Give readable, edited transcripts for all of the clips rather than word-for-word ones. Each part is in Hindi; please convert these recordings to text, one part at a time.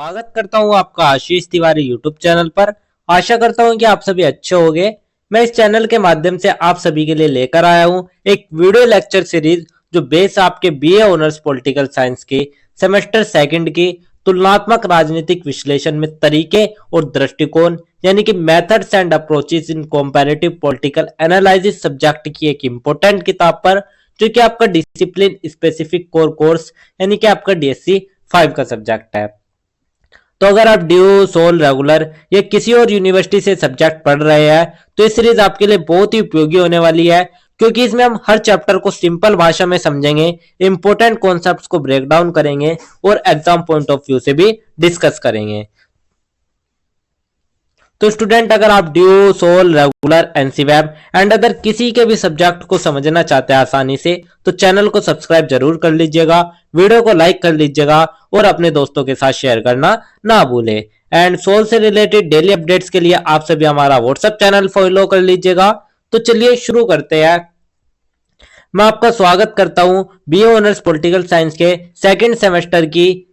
स्वागत करता हूँ आपका आशीष तिवारी यूट्यूब चैनल पर। आशा करता हूँ कि आप सभी अच्छे होंगे। मैं इस चैनल के माध्यम से आप सभी के लिए लेकर आया हूँ एक वीडियो लेक्चर सीरीज जो बेस आपके बीए ऑनर्स पॉलिटिकल साइंस की सेमेस्टर सेकंड की तुलनात्मक राजनीतिक विश्लेषण में तरीके और दृष्टिकोण यानी कि methods and approaches in comparative political analysis subject की एक इंपॉर्टेंट किताब पर, जो कि आपका डिसिप्लिन स्पेसिफिक कोर कोर्स यानी कि आपका डीएससी 5 का सब्जेक्ट है। तो अगर आप ड्यू सोल रेगुलर या किसी और यूनिवर्सिटी से सब्जेक्ट पढ़ रहे हैं तो ये सीरीज आपके लिए बहुत ही उपयोगी होने वाली है, क्योंकि इसमें हम हर चैप्टर को सिंपल भाषा में समझेंगे, इंपॉर्टेंट कॉन्सेप्ट्स को ब्रेक डाउन करेंगे और एग्जाम पॉइंट ऑफ व्यू से भी डिस्कस करेंगे। तो स्टूडेंट, अगर आप DU SOL regular NCWEB and other किसी के भी सब्जेक्ट को समझना चाहते हैं आसानी से, तो चैनल को सब्सक्राइब जरूर कर लीजिएगा, वीडियो को लाइक कर लीजिएगा और अपने दोस्तों के साथ शेयर करना ना भूले। एंड सोल से रिलेटेड डेली अपडेट्स के लिए आप सभी हमारा व्हाट्सएप चैनल फॉलो कर लीजिएगा। तो चलिए शुरू करते हैं। मैं आपका स्वागत करता हूं बीए ऑनर्स पॉलिटिकल साइंस के सेकेंड सेमेस्टर की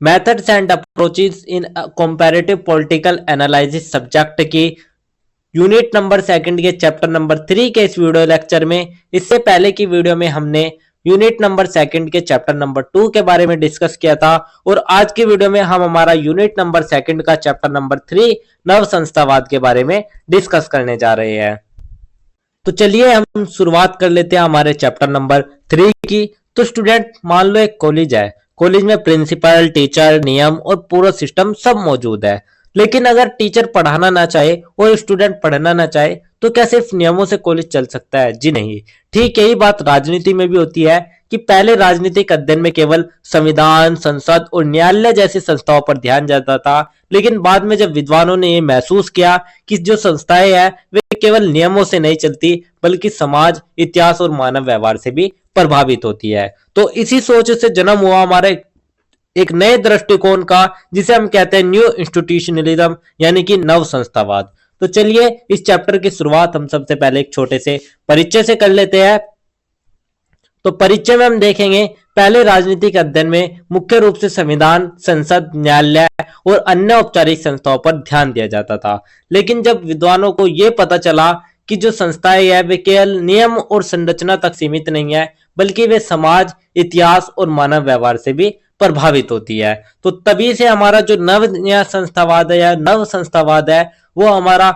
methods and approaches in comparative political analysis subject की यूनिट नंबर सेकंड के चैप्टर नंबर 3 के इस वीडियो लेक्चर में। इससे पहले की वीडियो में हमने यूनिट नंबर सेकंड के चैप्टर नंबर 2 के बारे में डिस्कस किया था, और आज की वीडियो में हम हमारा यूनिट नंबर सेकंड का चैप्टर नंबर 3 नव संस्थावाद के बारे में डिस्कस करने जा रहे हैं। तो चलिए हम शुरुआत कर लेते हैं हमारे चैप्टर नंबर 3 की। तो स्टूडेंट, मान लो एक कॉलेज है, कॉलेज में प्रिंसिपल, टीचर, नियम और पूरा सिस्टम सब मौजूद है। लेकिन अगर टीचर पढ़ाना ना चाहे और स्टूडेंट पढ़ना ना चाहे तो क्या सिर्फ नियमों से कॉलेज चल सकता है? जी नहीं। ठीक यही बात राजनीति में भी होती है कि पहले राजनीतिक अध्ययन में केवल संविधान, संसद और न्यायालय जैसी संस्थाओं पर ध्यान जाता था, लेकिन बाद में जब विद्वानों ने ये महसूस किया कि जो संस्थाएं हैं वे केवल नियमों से नहीं चलती बल्कि समाज, इतिहास और मानव व्यवहार से भी प्रभावित होती है, तो इसी सोच से जन्म हुआ हमारे एक नए दृष्टिकोण का, जिसे हम कहते हैं न्यू इंस्टीट्यूशनलिज्म यानी कि नव संस्थावाद। तो चलिए इस चैप्टर की शुरुआत हम सबसे पहले एक छोटे से परिचय से कर लेते हैं। तो परिचय में हम देखेंगे पहले राजनीतिक अध्ययन में मुख्य रूप से संविधान, संसद, न्यायालय और अन्य औपचारिक संस्थाओं पर ध्यान दिया जाता था। लेकिन जब विद्वानों को यह पता चला कि जो संस्थाएं हैं वे केवल नियम और संरचना तक सीमित नहीं है बल्कि वे समाज, इतिहास और मानव व्यवहार से भी प्रभावित होती है, तो तभी से हमारा जो नव संस्थावाद है या नव संस्थावाद है वो हमारा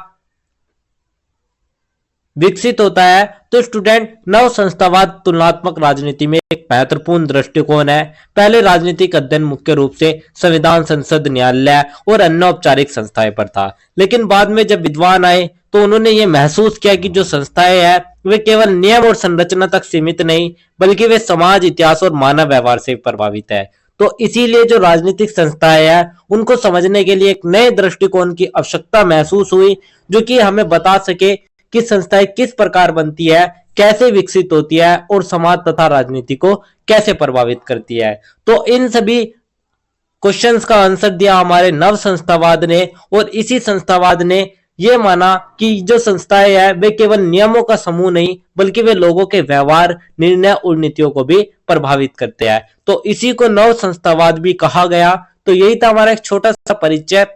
विकसित होता है। तो स्टूडेंट, नव संस्थावाद तुलनात्मक राजनीति में एक महत्वपूर्ण दृष्टिकोण है। पहले राजनीतिक अध्ययन मुख्य रूप से संविधान, संसद, न्यायालय और अन्य औपचारिक संस्थाएं पर था, लेकिन बाद में जब विद्वान आए तो उन्होंने ये महसूस किया कि जो संस्थाएं हैं वे केवल नियम और संरचना तक सीमित नहीं बल्कि वे समाज, इतिहास और मानव व्यवहार से प्रभावित है। तो इसीलिए जो राजनीतिक संस्थाएं हैं उनको समझने के लिए एक नए दृष्टिकोण की आवश्यकता महसूस हुई, जो कि हमें बता सके कि संस्थाएं किस प्रकार बनती है, कैसे विकसित होती है और समाज तथा राजनीति को कैसे प्रभावित करती है। तो इन सभी क्वेश्चंस का आंसर दिया हमारे नव संस्थावाद ने, और इसी संस्थावाद ने यह माना कि जो संस्थाएं हैं वे केवल नियमों का समूह नहीं बल्कि वे लोगों के व्यवहार, निर्णय और नीतियों को भी प्रभावित करते हैं। तो इसी को नव संस्थावाद भी कहा गया। तो यही था हमारा एक छोटा सा परिचय।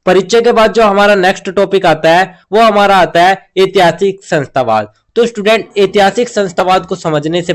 परिचय के बाद जो हमारा नेक्स्ट टॉपिक आता है वो हमारा आता है ऐतिहासिक संस्थावाद। तो स्टूडेंट, ऐतिहासिक संस्थावाद को समझने से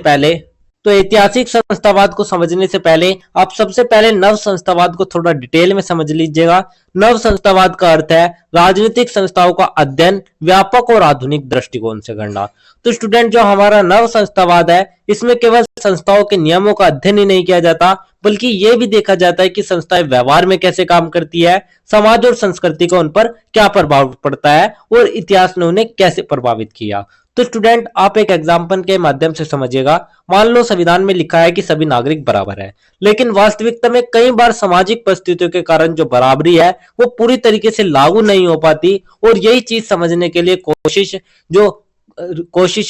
पहले आप सबसे पहले नव संस्थावाद को थोड़ा डिटेल में समझ लीजिएगा। नव संस्थावाद का अर्थ है राजनीतिक संस्थाओं का अध्ययन व्यापक और आधुनिक दृष्टिकोण से करना। तो स्टूडेंट, जो हमारा नव संस्थावाद है इसमें केवल संस्थाओं के नियमों का अध्ययन ही नहीं किया जाता बल्कि यह भी देखा जाता है कि संस्थाएं व्यवहार में कैसे काम करती है, समाज और संस्कृति का उन पर क्या प्रभाव पड़ता है और इतिहास ने उन्हें कैसे प्रभावित किया। तो स्टूडेंट, आप एक एग्जाम्पल के माध्यम से समझिएगा। मान लो संविधान में लिखा है कि सभी नागरिक बराबर है, लेकिन वास्तविकता में कई बार सामाजिक परिस्थितियों के कारण जो बराबरी है वो पूरी तरीके से लागू नहीं हो पाती, और यही चीज समझने के लिए कोशिश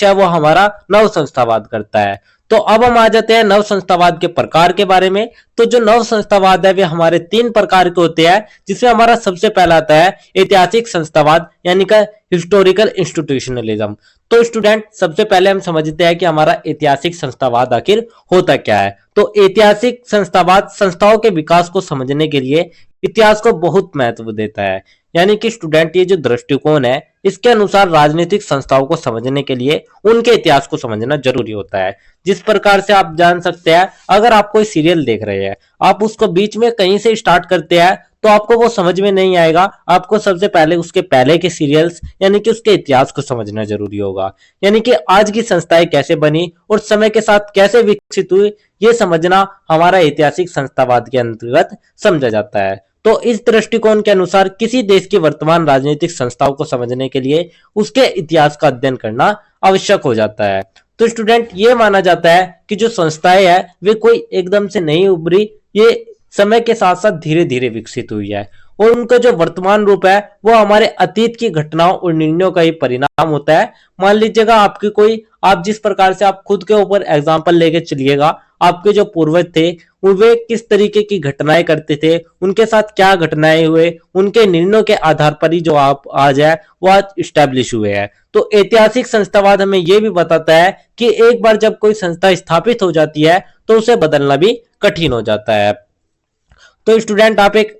है वो हमारा नव संस्थावाद करता है। तो अब हम आ जाते हैं नव संस्थावाद के प्रकार के बारे में। तो जो नव संस्थावाद है वे हमारे 3 प्रकार के होते हैं, जिसमें हमारा सबसे पहला आता है ऐतिहासिक संस्थावाद यानी कि हिस्टोरिकल इंस्टीट्यूशनलिज्म। तो स्टूडेंट सबसे पहले हम समझते हैं कि हमारा ऐतिहासिक संस्थावाद आखिर होता क्या है। तो ऐतिहासिक संस्थावाद संस्थाओं के विकास को समझने के लिए इतिहास को बहुत महत्व देता है। यानी कि स्टूडेंट ये जो दृष्टिकोण है इसके अनुसार राजनीतिक संस्थाओं को समझने के लिए उनके इतिहास को समझना जरूरी होता है। जिस प्रकार से आप जान सकते हैं, अगर आप कोई सीरियल देख रहे हैं, आप उसको बीच में कहीं से स्टार्ट करते हैं तो आपको वो समझ में नहीं आएगा। आपको सबसे पहले उसके पहले के सीरियल्स यानी कि उसके इतिहास को समझना जरूरी होगा। यानी कि आज की संस्थाएं कैसे बनी और समय के साथ कैसे विकसित हुई, ये समझना हमारा ऐतिहासिक संस्थावाद के अंतर्गत समझा जाता है। तो इस दृष्टिकोण के अनुसार किसी देश की वर्तमान राजनीतिक संस्थाओं को समझने के लिए उसके इतिहास का अध्ययन करना आवश्यक हो जाता है। तो स्टूडेंट ये माना जाता है कि जो संस्थाएं हैं वे कोई एकदम से नहीं उभरी, ये समय के साथ साथ धीरे धीरे विकसित हुई है और उनका जो वर्तमान रूप है वो हमारे अतीत की घटनाओं और निर्णयों का ही परिणाम होता है। मान लीजिएगा आपकी कोई, आप जिस प्रकार से आप खुद के ऊपर एग्जाम्पल लेके चलिएगा, आपके जो पूर्वज थे वे किस तरीके की घटनाएं करते थे, उनके साथ क्या घटनाएं हुए, उनके निर्णयों के आधार पर ही जो आप आज है वो आज स्टैब्लिश हुए हैं। तो ऐतिहासिक संस्थावाद हमें यह भी बताता है कि एक बार जब कोई संस्था स्थापित हो जाती है तो उसे बदलना भी कठिन हो जाता है। तो स्टूडेंट आप एक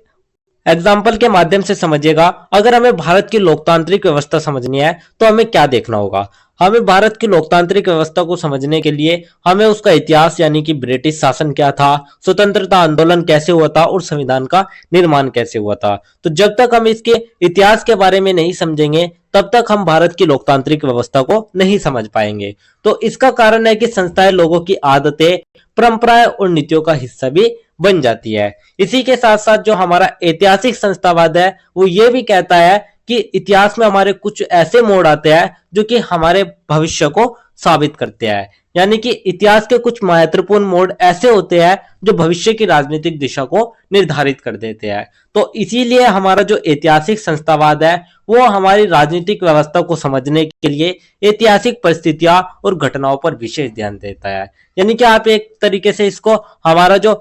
एग्जाम्पल के माध्यम से समझिएगा। अगर हमें भारत की लोकतांत्रिक व्यवस्था समझनी है तो हमें क्या देखना होगा। हमें भारत की लोकतांत्रिक व्यवस्था को समझने के लिए हमें उसका इतिहास यानी कि ब्रिटिश शासन क्या था, स्वतंत्रता आंदोलन कैसे हुआ था और संविधान का निर्माण कैसे हुआ था। तो जब तक हम इसके इतिहास के बारे में नहीं समझेंगे तब तक हम भारत की लोकतांत्रिक व्यवस्था को नहीं समझ पाएंगे। तो इसका कारण है कि संस्थाएं लोगों की आदतें, परंपराएं और नीतियों का हिस्सा भी बन जाती है। इसी के साथ साथ जो हमारा ऐतिहासिक संस्थावाद है वो ये भी कहता है कि इतिहास में हमारे कुछ ऐसे मोड़ आते हैं जो कि हमारे भविष्य को साबित करते हैं। यानी कि इतिहास के कुछ महत्वपूर्ण मोड़ ऐसे होते हैं जो भविष्य की राजनीतिक दिशा को निर्धारित कर देते हैं। तो इसीलिए हमारा जो ऐतिहासिक संस्थावाद है वो हमारी राजनीतिक व्यवस्था को समझने के लिए ऐतिहासिक परिस्थितियां और घटनाओं पर विशेष ध्यान देता है। यानी कि आप एक तरीके से इसको हमारा जो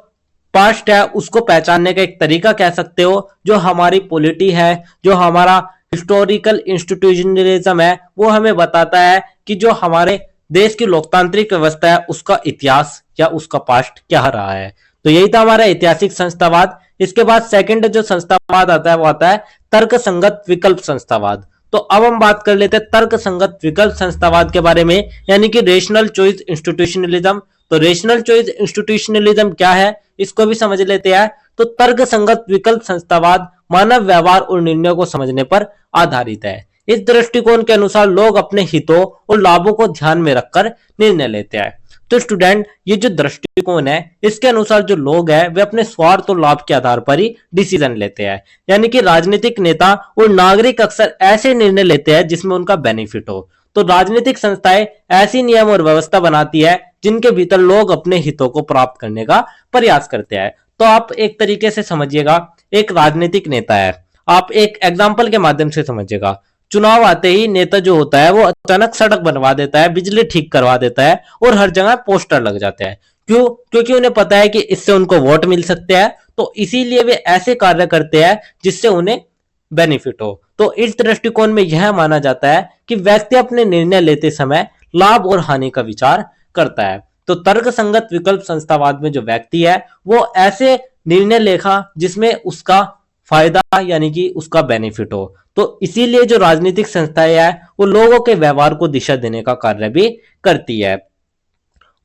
पास्ट है उसको पहचानने का एक तरीका कह सकते हो। जो हमारी पॉलिटी है, जो हमारा हिस्टोरिकल इंस्टीट्यूशनलिज्म है, वो हमें बताता है कि जो हमारे देश की लोकतांत्रिक व्यवस्था है उसका इतिहास या उसका पास्ट क्या रहा है। तो यही था हमारा ऐतिहासिक संस्थावाद। इसके बाद सेकंड जो संस्थावाद आता है वो आता है तर्क संगत विकल्प संस्थावाद। तो अब हम बात कर लेते हैं तर्क संगत विकल्प संस्थावाद के बारे में, यानी कि रेशनल चॉइस इंस्टीट्यूशनलिज्म। तो रेशनल चॉइस इंस्टीट्यूशनलिज्म क्या है इसको भी समझ लेते हैं। तो तर्क संगत विकल्प संस्थावाद मानव व्यवहार और निर्णयों को समझने पर आधारित है। इस दृष्टिकोण के अनुसार लोग अपने हितों और लाभों को ध्यान में रखकर निर्णय लेते हैं। तो स्टूडेंट ये जो दृष्टिकोण है इसके अनुसार जो लोग हैं वे अपने स्वार्थ और लाभ के आधार पर ही डिसीजन लेते हैं। यानी कि राजनीतिक नेता और नागरिक अक्सर ऐसे निर्णय लेते हैं जिसमें उनका बेनिफिट हो। तो राजनीतिक संस्थाएं ऐसी नियम और व्यवस्था बनाती है जिनके भीतर लोग अपने हितों को प्राप्त करने का प्रयास करते हैं। तो आप एक तरीके से समझिएगा, एक राजनीतिक नेता है, आप एक एग्जाम्पल के माध्यम से समझिएगा। चुनाव आते ही नेता जो होता है वो अचानक सड़क बनवा देता है, बिजली ठीक करवा देता है और हर जगह पोस्टर लग जाते हैं। क्यों? क्योंकि उन्हें पता है कि इससे उनको वोट मिल सकते हैं। तो इसीलिए वे ऐसे कार्य करते हैं जिससे उन्हें बेनिफिट हो। तो इस दृष्टिकोण में यह माना जाता है कि व्यक्ति अपने निर्णय लेते समय लाभ और हानि का विचार करता है। तो तर्क संगत विकल्प संस्थावाद में जो व्यक्ति है वो ऐसे निर्णय लेगा जिसमें उसका फायदा यानी कि उसका बेनिफिट हो। तो इसीलिए जो राजनीतिक संस्थाएं है वो लोगों के व्यवहार को दिशा देने का कार्य भी करती है।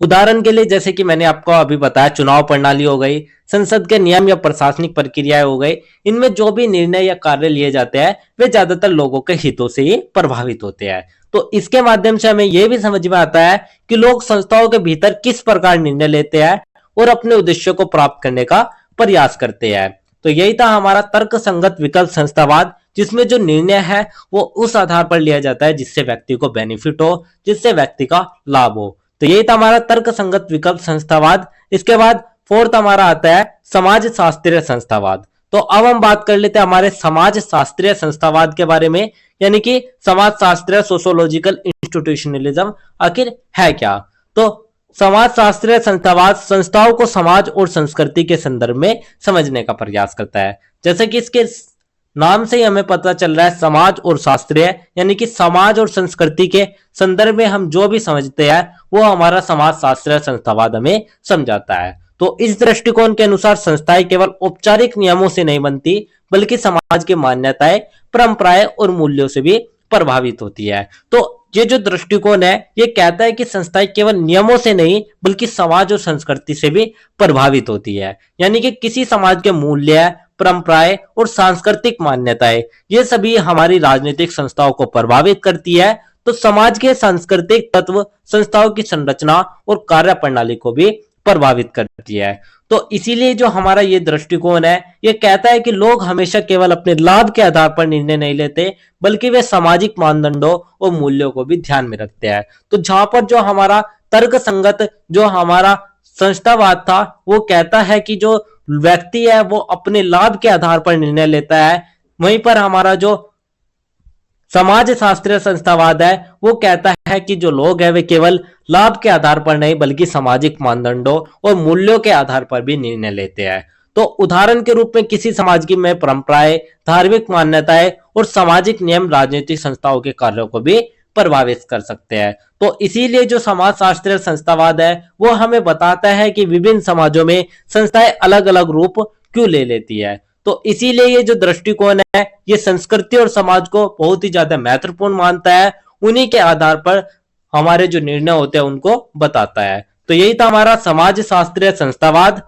उदाहरण के लिए जैसे कि मैंने आपको अभी बताया, चुनाव प्रणाली हो गई, संसद के नियम या प्रशासनिक प्रक्रियाएं हो गई, इनमें जो भी निर्णय या कार्य लिए जाते हैं वे ज्यादातर लोगों के हितों से ही प्रभावित होते हैं। तो इसके माध्यम से हमें यह भी समझ में आता है कि लोग संस्थाओं के भीतर किस प्रकार निर्णय लेते हैं और अपने उद्देश्य को प्राप्त करने का प्रयास करते हैं। तो यही था हमारा तर्क संगत विकल्प संस्थावाद, जिसमें जो निर्णय है वो उस आधार पर लिया जाता है जिससे व्यक्ति को बेनिफिट हो, जिससे व्यक्ति का लाभ हो। तो यही था हमारा तर्क संगत विकल्प संस्थावाद। इसके बाद फोर्थ हमारा आता है समाज शास्त्रीय संस्थावाद। तो अब हम बात कर लेते हैं हमारे समाज शास्त्रीय संस्थावाद के बारे में, यानी कि समाज शास्त्रीय सोशियोलॉजिकल इंस्टीट्यूशनलिज्म आखिर है क्या। तो समाजशास्त्रीय संस्थावाद संस्थाओं को समाज और संस्कृति के संदर्भ में समझने का प्रयास करता है। जैसे कि इसके नाम से ही हमें पता चल रहा है समाज और शास्त्रीय, यानी कि समाज और संस्कृति के संदर्भ में हम जो भी समझते हैं वो हमारा समाजशास्त्रीय संस्थावाद हमें समझाता है। तो इस दृष्टिकोण के अनुसार संस्थाएं केवल औपचारिक नियमों से नहीं बनती, बल्कि समाज की मान्यताएं, परंपराएं और मूल्यों से भी प्रभावित होती है। तो ये जो दृष्टिकोण है ये कहता है कि संस्थाएं केवल नियमों से नहीं बल्कि समाज और संस्कृति से भी प्रभावित होती है। यानी कि किसी समाज के मूल्य, परंपराएं और सांस्कृतिक मान्यताएं ये सभी हमारी राजनीतिक संस्थाओं को प्रभावित करती है। तो समाज के सांस्कृतिक तत्व संस्थाओं की संरचना और कार्य प्रणाली को भी प्रभावित करती है। तो इसीलिए जो हमारा ये दृष्टिकोण है ये कहता है कि लोग हमेशा केवल अपने लाभ के आधार पर निर्णय नहीं लेते, बल्कि वे सामाजिक मानदंडों और मूल्यों को भी ध्यान में रखते हैं। तो जहां पर जो हमारा तर्क संगत जो हमारा संस्थावाद था वो कहता है कि जो व्यक्ति है वो अपने लाभ के आधार पर निर्णय लेता है, वहीं पर हमारा जो समाज शास्त्रीय संस्थावाद है वो कहता है कि जो लोग हैं वे केवल लाभ के आधार पर नहीं बल्कि सामाजिक मानदंडों और मूल्यों के आधार पर भी निर्णय लेते हैं। तो उदाहरण के रूप में किसी समाज की में परंपराएं, धार्मिक मान्यताएं और सामाजिक नियम राजनीतिक संस्थाओं के कार्यों को भी प्रभावित कर सकते हैं। तो इसीलिए जो समाज शास्त्रीय संस्थावाद है वो हमें बताता है कि विभिन्न समाजों में संस्थाएं अलग अलग रूप क्यों ले लेती है। तो इसीलिए ये जो दृष्टिकोण है ये संस्कृति और समाज को बहुत ही ज्यादा महत्वपूर्ण मानता है, उन्हीं के आधार पर हमारे जो निर्णय होते हैं उनको बताता है। तो यही था हमारा समाज शास्त्रीय संस्थावाद।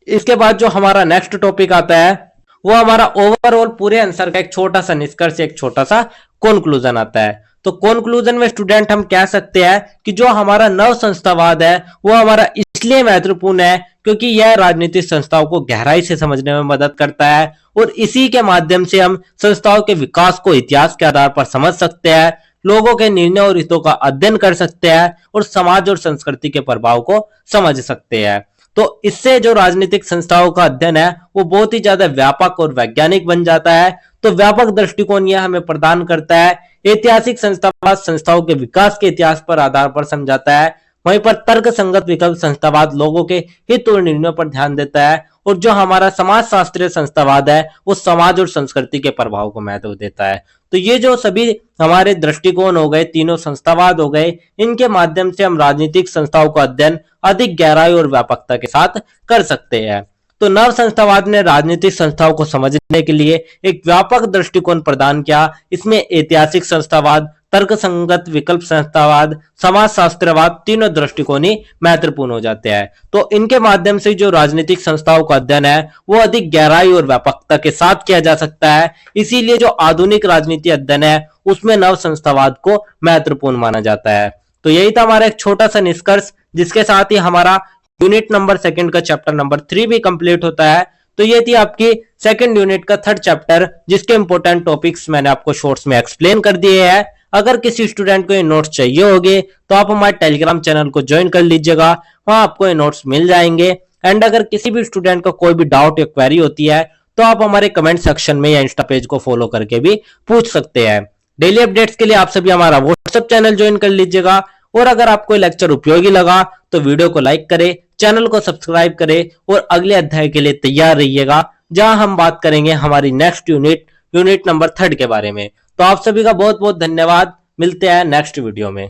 इसके बाद जो हमारा नेक्स्ट टॉपिक आता है वो हमारा ओवरऑल पूरे आंसर का एक छोटा सा निष्कर्ष, एक छोटा सा कंक्लूजन आता है। तो कंक्लूजन में स्टूडेंट हम कह सकते हैं कि जो हमारा नव संस्थावाद है वो हमारा इसलिए महत्वपूर्ण है क्योंकि यह राजनीतिक संस्थाओं को गहराई से समझने में मदद करता है और इसी के माध्यम से हम संस्थाओं के विकास को इतिहास के आधार पर समझ सकते हैं, लोगों के निर्णय और हितों का अध्ययन कर सकते हैं और समाज और संस्कृति के प्रभाव को समझ सकते हैं। तो इससे जो राजनीतिक संस्थाओं का अध्ययन है वो बहुत ही ज्यादा व्यापक और वैज्ञानिक बन जाता है। तो व्यापक दृष्टिकोण यह हमें प्रदान करता है। ऐतिहासिक संस्थावाद संस्थाओं के विकास के इतिहास पर आधार पर समझाता है, वहीं पर तर्क संगत विकल्प संस्थावाद लोगों के हित और निर्णयों पर ध्यान देता है, और जो हमारा समाज शास्त्रीय संस्थावाद है वो समाज और संस्कृति के प्रभाव को महत्व देता है। तो ये जो सभी हमारे दृष्टिकोण हो गए, तीनों संस्थावाद हो गए, इनके माध्यम से हम राजनीतिक संस्थाओं का अध्ययन अधिक गहराई और व्यापकता के साथ कर सकते हैं। तो नव संस्थावाद ने राजनीतिक संस्थाओं को समझने के लिए एक व्यापक दृष्टिकोण प्रदान किया। इसमें ऐतिहासिक संस्थावाद, तर्क संगत विकल्प संस्थावाद, समाज शास्त्रवाद तीनों दृष्टिकोण ही महत्वपूर्ण हो जाते हैं। तो इनके माध्यम से जो राजनीतिक संस्थाओं का अध्ययन है वो अधिक गहराई और व्यापकता के साथ किया जा सकता है। इसीलिए जो आधुनिक राजनीति अध्ययन है उसमें नव संस्थावाद को महत्वपूर्ण माना जाता है। तो यही था हमारा एक छोटा सा निष्कर्ष, जिसके साथ ही हमारा यूनिट नंबर 2 का चैप्टर नंबर 3 भी कंप्लीट होता है। तो ये थी आपकी सेकंड यूनिट का 3rd चैप्टर, जिसके इंपॉर्टेंट टॉपिक्स मैंने आपको शॉर्ट्स में एक्सप्लेन कर दिए हैं। अगर किसी स्टूडेंट को ये नोट्स चाहिए होंगे तो आप हमारे टेलीग्राम चैनल को ज्वाइन कर लीजिएगा, वहां आपको ये नोट्स मिल जाएंगे। एंड अगर किसी भी स्टूडेंट को कोई भी डाउट या क्वेरी होती है तो आप हमारे कमेंट सेक्शन में या इंस्टा पेज को फॉलो करके भी पूछ सकते हैं। डेली अपडेट्स के लिए आप सभी हमारा व्हाट्सएप चैनल ज्वाइन कर लीजिएगा। और अगर आपको लेक्चर उपयोगी लगा तो वीडियो को लाइक करें, चैनल को सब्सक्राइब करें और अगले अध्याय के लिए तैयार रहिएगा, जहां हम बात करेंगे हमारी नेक्स्ट यूनिट नंबर 3 के बारे में। तो आप सभी का बहुत बहुत धन्यवाद। मिलते हैं नेक्स्ट वीडियो में।